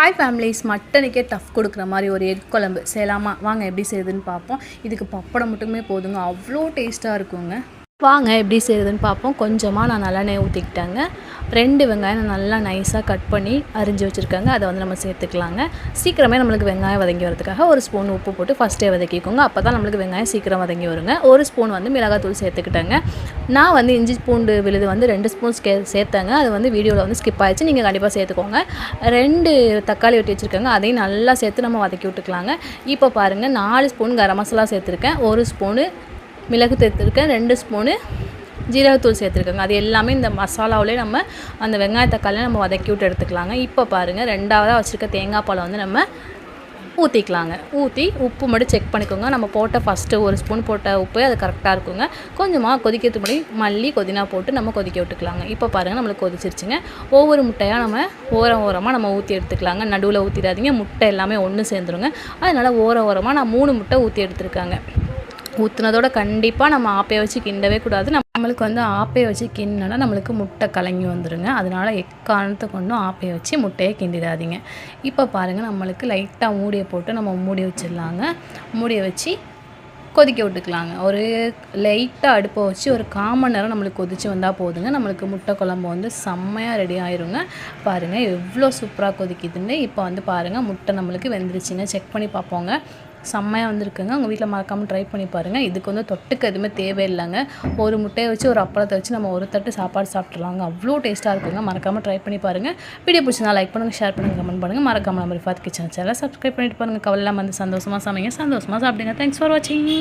Hi families, மட்டனுக்கே tough கொடுக்குற மாதிரி ஒரு எக் குழம்பு செய்யலாமா? வாங்க எப்படி செய்யுதுன்னு பார்ப்போம். இதுக்கு பப்படம் மட்டுமே போதுங்க, அவ்வளோ டேஸ்ட்டாக இருக்குங்க. வாங்க எப்படி செய்யுதுன்னு பார்ப்போம். கொஞ்சமாக நான் நல்லெண்ணெய் ஊற்றிக்கிட்டேங்க. 2 வெங்காயம் நான் நல்லா நைஸாக கட் பண்ணி அரிஞ்சு வச்சுருக்காங்க. அதை வந்து நம்ம சேர்த்துக்கலாங்க. சீக்கிரமே நம்மளுக்கு வெங்காயம் வதங்கி வரதுக்காக 1 ஸ்பூன் உப்பு போட்டு ஃபஸ்ட்டே வதக்கிக்கோங்க. அப்போ தான் நம்மளுக்கு வெங்காயம் சீக்கிரம் வதங்கி வருங்க. 1 ஸ்பூன் வந்து மிளகாத்தூள் சேர்த்துக்கிட்டேங்க. நான் வந்து இஞ்சி பூண்டு விழுது வந்து 2 ஸ்பூன் சேர்த்தேங்க. அது வந்து வீடியோவில் வந்து ஸ்கிப் ஆகிடுச்சு, நீங்கள் கண்டிப்பாக சேர்த்துக்கோங்க. 2 தக்காளி வெட்டி வச்சுருக்காங்க, அதையும் நல்லா சேர்த்து நம்ம வதக்கி விட்டுக்கலாங்க. இப்போ பாருங்கள், 4 ஸ்பூன் கரம் மசாலா சேர்த்துருக்கேன், 1 ஸ்பூனு மிளகு சேர்த்துருக்கேன், 2 ஸ்பூனு ஜீரகத்தூள் சேர்த்துருக்கேங்க. அது எல்லாமே இந்த மசாலாவிலே நம்ம அந்த வெங்காய தக்காளியை நம்ம வதக்கி விட்டு எடுத்துக்கலாங்க. இப்போ பாருங்கள், 2ஆவதாக வச்சுருக்க தேங்காய் பாலை வந்து நம்ம ஊற்றிக்கலாங்க. ஊற்றி உப்பு மட்டும் செக் பண்ணிக்கோங்க. நம்ம போட்ட ஃபஸ்ட்டு 1 ஸ்பூன் போட்ட உப்பு அது கரெக்டாக இருக்குங்க. கொஞ்சமாக கொதிக்கிறதுக்கு முன்னாடி மல்லி புதினா போட்டு நம்ம கொதிக்க விட்டுக்கலாங்க. இப்போ பாருங்கள், நம்மளுக்கு கொதிச்சிருச்சுங்க. ஒவ்வொரு முட்டையாக நம்ம ஓரமாக நம்ம ஊற்றி எடுத்துக்கலாங்க. நடுவில் ஊற்றிடாதீங்க, முட்டை எல்லாமே ஒன்று சேர்ந்துருங்க. அதனால் ஓரமாக நான் 3 முட்டை ஊற்றி எடுத்துருக்காங்க. ஊற்றுனதோட கண்டிப்பாக நம்ம ஆப்பையை வச்சு கிண்டவே கூடாது. நம்மளுக்கு வந்து ஆப்பையை வச்சு கிண்டினா நம்மளுக்கு முட்டை கலங்கி வந்துடுங்க. அதனால் எக்காரணத்தை கொண்டும் ஆப்பையை வச்சு முட்டையை கிண்டிடாதீங்க. இப்போ பாருங்கள், நம்மளுக்கு லைட்டாக மூடியை போட்டு நம்ம மூடி வச்சிடலாங்க. மூடியை வச்சு கொதிக்க விட்டுக்கலாங்க. ஒரு லைட்டாக அடுப்பை வச்சு ஒரு 1/4 மணி நேரம் நம்மளுக்கு கொதித்து வந்தால் போதுங்க. நம்மளுக்கு முட்டை குழம்பு வந்து செம்மையாக ரெடி ஆயிருங்க. பாருங்கள் எவ்வளோ சூப்பராக கொதிக்குதுன்னு. இப்போ வந்து பாருங்கள், முட்டை நம்மளுக்கு வெந்துருச்சுங்க. செக் பண்ணி பார்ப்போங்க. செம்மையாக வந்துருக்குங்க. உங்கள் வீட்டில் மறக்காமல் ட்ரை பண்ணி பாருங்கள். இதுக்கு வந்து தொட்டுக்க எதுவுமே தேவையில்லைங்க. ஒரு முட்டையை வச்சு ஒரு அப்பளத்தை வச்சு நம்ம ஒரு தட்டு சாப்பாடு சாப்பிட்றலாங்க. அவ்வளோ டேஸ்ட்டாக இருக்குங்க. மறக்காமல் ட்ரை பண்ணி பாருங்கள். வீடியோ பிடிச்சிருந்தா லைக் பண்ணுங்கள், ஷேர் பண்ணுங்கள், கமெண்ட் பண்ணுங்கள். மறக்காமல் நம்ம ரிஃபாத் கிச்சன் சேனலை சப்ஸ்கிரைப் பண்ணிட்டு பாருங்கள். கவலை இல்லாமல் வந்து சந்தோஷமாக சமைங்க, சந்தோஷமாக சாப்பிடுங்க. தேங்க்ஸ் ஃபார் வாட்சிங்.